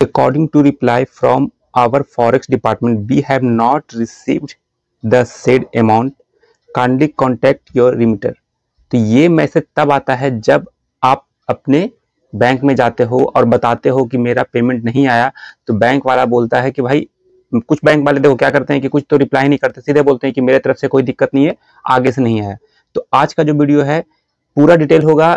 According to reply from our forex department, we have not received the said amount. Kindly contact your remitter. तो ये message तब आता है जब आप अपने बैंक में जाते हो और बताते हो कि मेरा पेमेंट नहीं आया, तो बैंक वाला बोलता है कि भाई, कुछ बैंक वाले देखो क्या करते हैं कि कुछ तो रिप्लाई नहीं करते, सीधे बोलते हैं कि मेरे तरफ से कोई दिक्कत नहीं है, आगे से नहीं आया। तो आज का जो वीडियो है पूरा डिटेल होगा,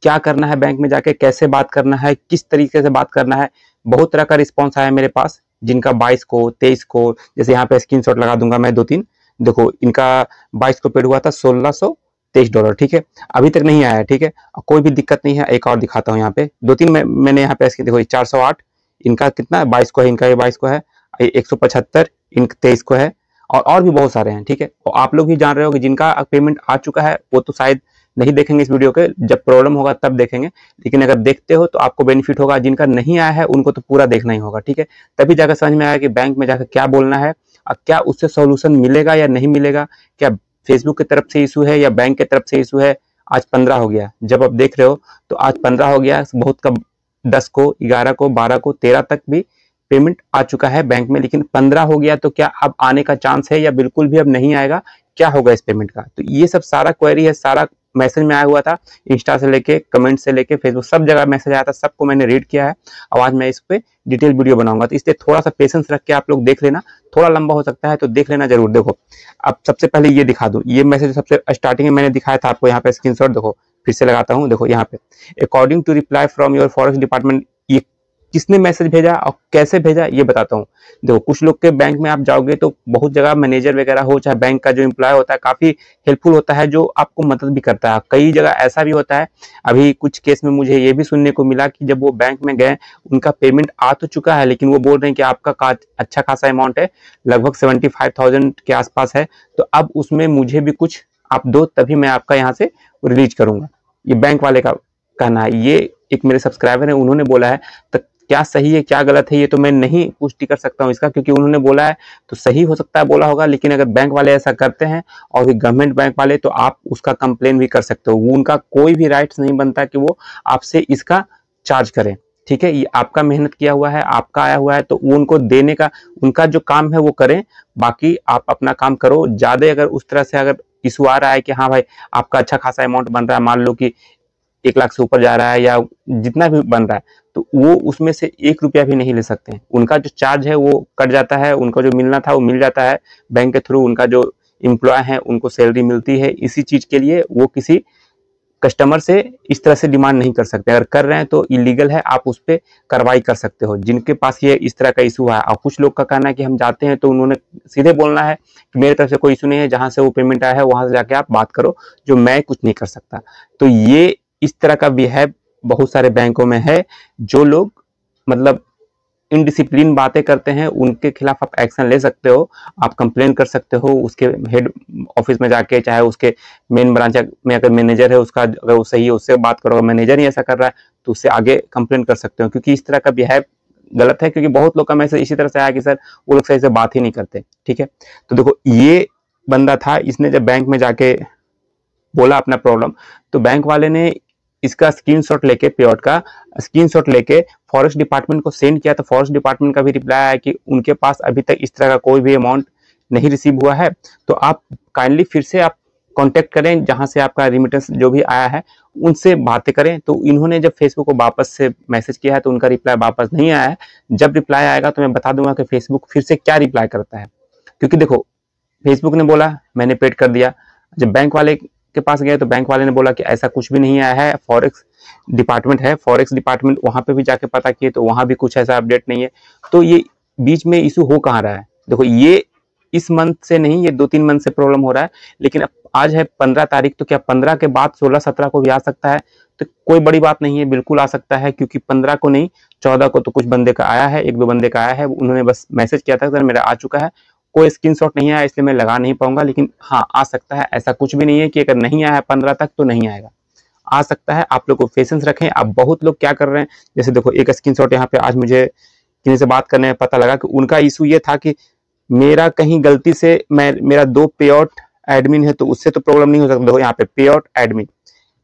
क्या करना है बैंक में जाके, कैसे बात करना है, किस तरीके से बात करना है। बहुत तरह का रिस्पॉन्स आया मेरे पास, जिनका 22 को 23 को, जैसे यहाँ पे स्क्रीनशॉट लगा दूंगा मैं 2-3। देखो इनका 22 को पेड हुआ था $1623, ठीक है, अभी तक नहीं आया, ठीक है, कोई भी दिक्कत नहीं है। एक और दिखाता हूँ, यहाँ पे 2-3 मैंने यहाँ पे देखो 408 इनका कितना 22 को है, इनका ये 22 को है, 175 इनका 23 को है, और भी बहुत सारे हैं, ठीक है। और आप लोग भी जान रहे हो कि जिनका पेमेंट आ चुका है वो तो शायद नहीं देखेंगे इस वीडियो के, जब प्रॉब्लम होगा तब देखेंगे, लेकिन अगर देखते हो तो आपको बेनिफिट होगा। जिनका नहीं आया है उनको तो पूरा देखना ही होगा, ठीक है, तभी जाकर समझ में आएगा कि बैंक में जाकर क्या बोलना है और क्या उससे सॉल्यूशन मिलेगा या नहीं मिलेगा, क्या फेसबुक की तरफ से इशू है या बैंक की तरफ से इशू है। आज 15 हो गया, जब आप देख रहे हो तो आज 15 हो गया, बहुत का 10 को 11 को 12 को 13 तक भी पेमेंट आ चुका है बैंक में, लेकिन 15 हो गया तो क्या अब आने का चांस है या बिल्कुल भी अब नहीं आएगा, क्या होगा इस पेमेंट का। तो ये सब सारा क्वेरी है, सारा मैसेज में आया हुआ था, इंस्टा से लेके कमेंट से लेके फेसबुक सब जगह मैसेज आया था, सबको मैंने रीड किया है। अब आज मैं इस पे डिटेल वीडियो बनाऊंगा, तो इसलिए थोड़ा सा पेशेंस रख के आप लोग देख लेना, थोड़ा लंबा हो सकता है तो देख लेना जरूर। देखो अब सबसे पहले ये दिखा दूं, ये मैसेज सबसे स्टार्टिंग में मैंने दिखाया था आपको, यहाँ पे स्क्रीनशॉट देखो, फिर से लगाता हूँ, देखो यहाँ पे according to reply from your forex department. ये किसने मैसेज भेजा और कैसे भेजा ये बताता हूँ। देखो कुछ लोग के बैंक में आप जाओगे तो बहुत जगह मैनेजर वगैरह हो, चाहे बैंक का जो एम्प्लॉय होता है काफी हेल्पफुल होता है, जो आपको मदद भी करता है। कई जगह ऐसा भी होता है, अभी कुछ केस में मुझे ये भी सुनने को मिला कि जब वो बैंक में गए, उनका पेमेंट आ तो चुका है, लेकिन वो बोल रहे हैं कि आपका अच्छा खासा अमाउंट है, लगभग 75,000 के आसपास है, तो अब उसमें मुझे भी कुछ आप दो, तभी मैं आपका यहाँ से रिलीज करूंगा। ये बैंक वाले का कहना है, ये एक मेरे सब्सक्राइबर है, उन्होंने बोला है। तो क्या सही है क्या गलत है ये तो मैं नहीं पुष्टि कर सकता हूँ इसका, क्योंकि उन्होंने बोला है तो सही हो सकता है बोला होगा, लेकिन अगर बैंक वाले ऐसा करते हैं और भी गवर्नमेंट बैंक वाले, तो आप उसका कंप्लेन भी कर सकते हो। वो उनका कोई भी राइट्स नहीं बनता कि वो आपसे इसका चार्ज करें, ठीक है। ये आपका मेहनत किया हुआ है, आपका आया हुआ है, तो वो उनको देने का उनका जो काम है वो करें, बाकी आप अपना काम करो। ज्यादा अगर उस तरह से अगर इशू आ रहा है कि हाँ भाई आपका अच्छा खासा अमाउंट बन रहा है, मान लो कि 1 लाख से ऊपर जा रहा है या जितना भी बन रहा है, तो वो उसमें से 1 रुपया भी नहीं ले सकते हैं। उनका जो चार्ज है वो कट जाता है, उनको जो मिलना था वो मिल जाता है बैंक के थ्रू। उनका जो एम्प्लॉय है उनको सैलरी मिलती है, इसी चीज के लिए वो किसी कस्टमर से इस तरह से डिमांड नहीं कर सकते। अगर कर रहे हैं तो इलीगल है, आप उस पर कार्रवाई कर सकते हो जिनके पास ये इस तरह का इशू है। और कुछ लोग का कहना है कि हम जाते हैं तो उन्होंने सीधे बोलना है कि मेरे तरफ से कोई इशू नहीं है, जहां से वो पेमेंट आया है वहां से जाके आप बात करो, जो मैं कुछ नहीं कर सकता। तो ये इस तरह का बिहेव बहुत सारे बैंकों में है। जो लोग मतलब इनडिसिप्लिन बातें करते हैं उनके खिलाफ आप एक्शन ले सकते हो, आप कंप्लेन कर सकते हो उसके हेड ऑफिस में जाके, चाहे उसके मेन ब्रांच में अगर मैनेजर है उसका, अगर वो सही है उससे बात करो। अगर मैनेजर ही ऐसा कर रहा है तो उससे आगे कंप्लेन कर सकते हो, क्योंकि इस तरह का बिहेव गलत है। क्योंकि बहुत लोग का मैसेज इसी तरह से आया कि सर वो लोग सही से बात ही नहीं करते, ठीक है। तो देखो ये बंदा था, इसने जब बैंक में जाके बोला अपना प्रॉब्लम, तो बैंक वाले ने इसका स्क्रीनशॉट लेके, पेआउट का स्क्रीनशॉट लेके फॉरेस्ट डिपार्टमेंट को सेंड किया। तो फॉरेस्ट डिपार्टमेंट का भी रिप्लाई आया कि उनके पास अभी तक इस तरह का कोई भी अमाउंट नहीं रिसीव हुआ है, तो आप काइंडली फिर से आप कांटेक्ट करें, जहां से आपका रिमिटेंस जो भी आया है उनसे बातें करें। तो इन्होंने जब फेसबुक को वापस से मैसेज किया है तो उनका रिप्लाई वापस नहीं आया है। जब रिप्लाई आएगा तो मैं बता दूंगा कि फेसबुक फिर से क्या रिप्लाई करता है, क्योंकि देखो फेसबुक ने बोला मैंने पेड कर दिया, जब बैंक वाले के पास गए तो बैंक वाले ने बोला कि ऐसा कुछ भी नहीं आया है। फॉरेक्स डिपार्टमेंट है, फॉरेक्स डिपार्टमेंट, वहां पे भी जाके पता किए तो वहां भी कुछ ऐसा अपडेट नहीं है। तो ये बीच में इशू हो कहाँ रहा है। देखो ये इस मंथ से नहीं, ये 2-3 मंथ से प्रॉब्लम हो रहा है, लेकिन अब आज है 15 तारीख, तो क्या 15 के बाद 16-17 को भी आ सकता है। तो कोई बड़ी बात नहीं है, बिल्कुल आ सकता है, क्योंकि 15 को नहीं 14 को तो कुछ बंदे का आया है, 1-2 बंदे का आया है, उन्होंने बस मैसेज किया था सर मेरा आ चुका है। कोई स्क्रीनशॉट नहीं आया इसलिए मैं लगा नहीं पाऊंगा, लेकिन हाँ आ सकता है। ऐसा कुछ भी नहीं है कि अगर नहीं आया है 15 तक तो नहीं आएगा, आ सकता है। आप लोग को पेशेंस रखें। अब बहुत लोग क्या कर रहे हैं, जैसे देखो एक स्क्रीनशॉट यहाँ पे आज मुझे किसी से बात करने में पता लगा कि उनका इशू ये था कि मेरा कहीं गलती से मेरा 2 पेआउट एडमिन है तो उससे तो प्रॉब्लम नहीं हो सकता। देखो यहाँ पे payout admin,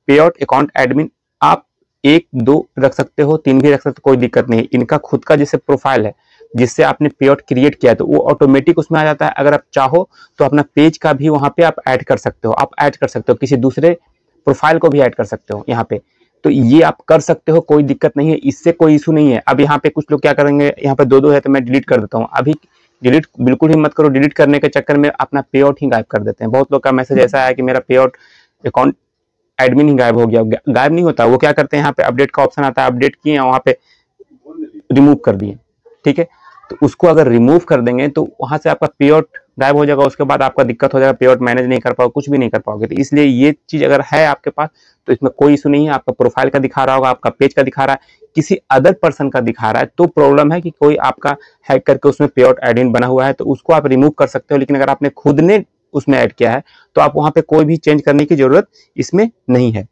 payout account admin, आप 1 2 रख सकते हो, 3 भी रख सकते हो, कोई दिक्कत नहीं। इनका खुद का जैसे प्रोफाइल है जिससे आपने पे आउट क्रिएट किया है तो वो ऑटोमेटिक उसमें आ जाता है। अगर आप चाहो तो अपना पेज का भी वहां पे आप ऐड कर सकते हो, आप ऐड कर सकते हो, किसी दूसरे प्रोफाइल को भी ऐड कर सकते हो यहाँ पे। तो ये आप कर सकते हो, कोई दिक्कत नहीं है, इससे कोई इशू नहीं है। अब यहाँ पे कुछ लोग क्या करेंगे, यहाँ पे 2 2 है तो मैं डिलीट कर देता हूँ। अभी डिलीट बिल्कुल ही मत करो, डिलीट करने के चक्कर में अपना पे आउट ही गायब कर देते हैं। बहुत लोग का मैसेज ऐसा है कि मेरा पे आउट अकाउंट एडमिन ही गायब हो गया। गायब नहीं होता, वो क्या करते हैं, यहाँ पे अपडेट का ऑप्शन आता है, अपडेट किए वहां पे रिमूव कर दिए, ठीक है। तो उसको अगर रिमूव कर देंगे तो वहां से आपका पे आउट गायब हो जाएगा, उसके बाद आपका दिक्कत हो जाएगा, पे आउट मैनेज नहीं कर पाओगे, कुछ भी नहीं कर पाओगे। तो इसलिए ये चीज अगर है आपके पास तो इसमें कोई इशू नहीं है। आपका प्रोफाइल का दिखा रहा होगा, आपका पेज का दिखा रहा है, किसी अदर पर्सन का दिखा रहा है तो प्रॉब्लम है कि कोई आपका हैक करके उसमें पे आउट एडमिन बना हुआ है, तो उसको आप रिमूव कर सकते हो। लेकिन अगर आपने खुद ने उसमें ऐड किया है तो आप वहां पे कोई भी चेंज करने की जरूरत इसमें नहीं है।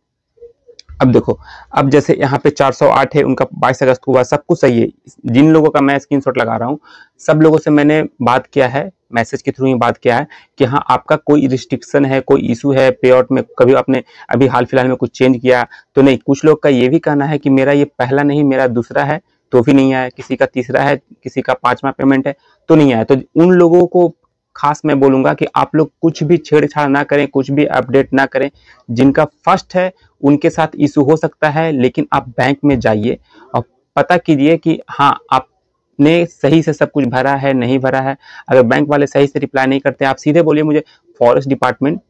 अब देखो, अब जैसे यहाँ पे 408 है, उनका 22 अगस्त को हुआ, सब कुछ सही है। जिन लोगों का मैं स्क्रीनशॉट लगा रहा हूँ सब लोगों से मैंने बात किया है, मैसेज के थ्रू ही बात किया है कि हाँ आपका कोई रिस्ट्रिक्शन है, कोई इशू है पे आउट में, कभी आपने अभी हाल फिलहाल में कुछ चेंज किया तो नहीं। कुछ लोग का ये भी कहना है कि मेरा ये पहला नहीं, मेरा दूसरा है तो भी नहीं आया, किसी का तीसरा है, किसी का 5वां पेमेंट है तो नहीं आया। तो उन लोगों को खास मैं बोलूंगा कि आप लोग कुछ भी छेड़छाड़ ना करें, कुछ भी अपडेट ना करें। जिनका फर्स्ट है उनके साथ इशू हो सकता है, लेकिन आप बैंक में जाइए और पता कीजिए कि हाँ आपने सही से सब कुछ भरा है नहीं भरा है। अगर बैंक वाले सही से रिप्लाई नहीं करते, आप सीधे बोलिए मुझे फॉरेस्ट डिपार्टमेंट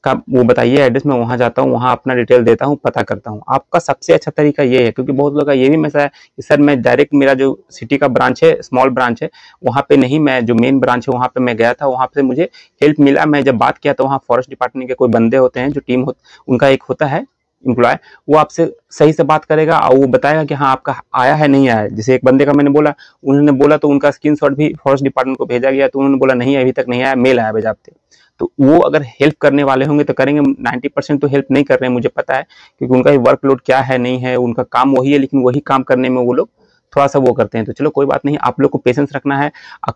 का वो बताइए एड्रेस, मैं वहां जाता हूँ, वहां अपना डिटेल देता हूँ, पता करता हूँ। आपका सबसे अच्छा तरीका ये है, क्योंकि बहुत लोगों का ये भी मैसेज है कि सर मैं डायरेक्ट, मेरा जो सिटी का ब्रांच है, स्मॉल ब्रांच है, वहां पे नहीं, मैं जो मेन ब्रांच है वहां पे मैं गया था, वहां पे मुझे हेल्प मिला। मैं जब बात किया तो वहाँ फॉरेस्ट डिपार्टमेंट के कोई बंदे होते हैं, जो टीम उनका एक होता है एम्प्लॉय, वो आपसे सही से बात करेगा और वो बताएगा कि हाँ आपका आया है नहीं आया। जैसे एक बंदे का मैंने बोला, उन्होंने बोला तो उनका स्क्रीनशॉट भी फॉरेस्ट डिपार्टमेंट को भेजा गया, तो उन्होंने बोला नहीं अभी तक नहीं आया, मेल आया बेजाबते। तो वो अगर हेल्प करने वाले होंगे तो करेंगे, 90% तो हेल्प नहीं कर रहे हैं, मुझे पता है, क्योंकि उनका वर्कलोड क्या है नहीं है, उनका काम वही है, लेकिन वही काम करने में वो लोग थोड़ा सा वो करते हैं। तो चलो कोई बात नहीं, आप लोग को पेशेंस रखना है।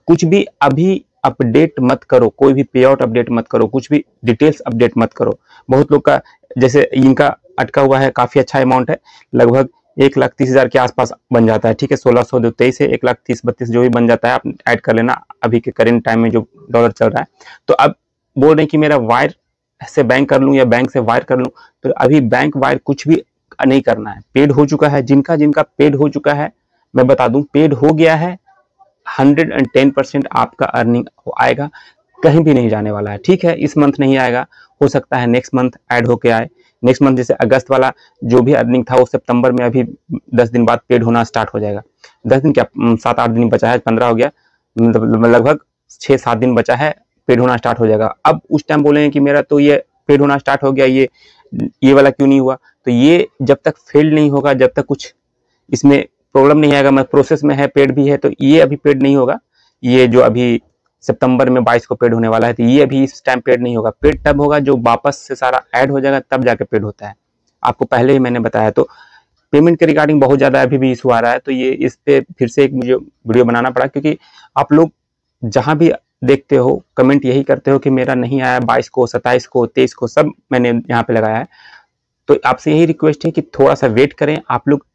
कुछ भी अभी अपडेट मत करो, कोई भी पे आउट अपडेट मत करो, कुछ भी डिटेल्स अपडेट मत करो। बहुत लोग का जैसे इनका अटका हुआ है, काफी अच्छा अमाउंट है, लगभग 1,30,000 के आसपास बन जाता है, ठीक है। 1600 जो 23 है, 1,30,32 जो भी बन जाता है, आप ऐड कर लेना अभी के करेंट टाइम में जो डॉलर चल रहा है। तो अब बोल रहे हैं कि मेरा वायर से बैंक कर लूं या बैंक से वायर कर लूं, तो अभी बैंक वायर कुछ भी नहीं करना है, पेड हो चुका है। जिनका जिनका पेड हो चुका है मैं बता दूं, पेड हो गया है, 110% आपका अर्निंग आएगा, कहीं भी नहीं जाने वाला है, ठीक है। इस मंथ नहीं आएगा, हो सकता है नेक्स्ट मंथ ऐड होके आए। नेक्स्ट मंथ जैसे अगस्त वाला जो भी अर्निंग था वो सितंबर में अभी 10 दिन बाद पेड होना स्टार्ट हो जाएगा। 10 दिन क्या, 7-8 दिन बचा है, 15 हो गया, लगभग 6-7 दिन बचा है, पेड होना स्टार्ट हो जाएगा। अब उस टाइम बोलेंगे कि मेरा तो ये पेड होना स्टार्ट हो गया, ये वाला क्यों नहीं हुआ? तो ये जब तक फेल्ड नहीं होगा, जब तक कुछ इसमें प्रॉब्लम नहीं आएगा, मैं प्रोसेस में है, पेड भी है, तो ये अभी पेड नहीं होगा। ये जो अभी सितंबर में 22 को पेड होने वाला है, तो ये अभी इस टाइम पेड नहीं होगा। पेड तब होगा जो वापस से सारा ऐड हो जाएगा, तब जाके पेड होता है। आपको पहले ही मैंने बताया। तो पेमेंट के रिगार्डिंग बहुत ज्यादा अभी भी इशू आ रहा है, तो ये इस पे फिर से एक मुझे वीडियो बनाना पड़ा, क्योंकि आप लोग जहां भी देखते हो कमेंट यही करते हो कि मेरा नहीं आया, 22 को, 27 को, 23 को, सब मैंने यहाँ पे लगाया है। तो आपसे यही रिक्वेस्ट है कि थोड़ा सा वेट करें। आप लोग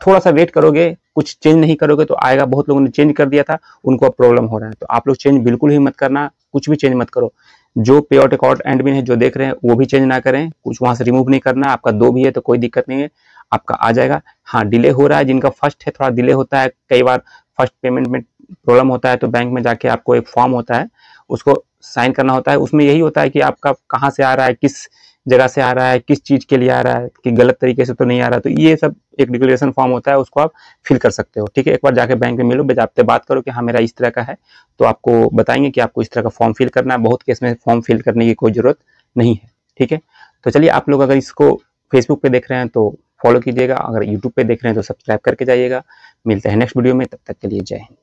थोड़ा सा वेट करोगे, कुछ चेंज नहीं करोगे तो आएगा। बहुत लोगों ने चेंज कर दिया था, उनको अब प्रॉब्लम हो रहा है। तो आप लोग चेंज बिल्कुल ही मत करना, कुछ भी चेंज मत करो। जो पे आउट अकाउंट एडमिन है जो देख रहे हैं वो भी चेंज ना करें, कुछ वहां से रिमूव नहीं करना। आपका 2 भी है तो कोई दिक्कत नहीं है, आपका आ जाएगा। हाँ डिले हो रहा है, जिनका फर्स्ट है थोड़ा डिले होता है, कई बार फर्स्ट पेमेंट में प्रॉब्लम होता है, तो बैंक में जाके आपको एक फॉर्म होता है, उसको साइन करना होता है। उसमें यही होता है कि आपका कहाँ से आ रहा है, किस जगह से आ रहा है, किस चीज के लिए आ रहा है, कि गलत तरीके से तो नहीं आ रहा। तो ये सब एक डिक्लेरेशन फॉर्म होता है, उसको आप फिल कर सकते हो, ठीक है। एक बार जाके बैंक में मिलो, बजाते बात करो कि हाँ मेरा इस तरह का है, तो आपको बताएंगे कि आपको इस तरह का फॉर्म फिल करना है। बहुत केस में फॉर्म फिल करने की कोई जरूरत नहीं है, ठीक है। तो चलिए, आप लोग अगर इसको फेसबुक पे देख रहे हैं तो फॉलो कीजिएगा, अगर यूट्यूब पे देख रहे हैं तो सब्सक्राइब करके जाइएगा। मिलते हैं नेक्स्ट वीडियो में, तब तक के लिए जय हिंद।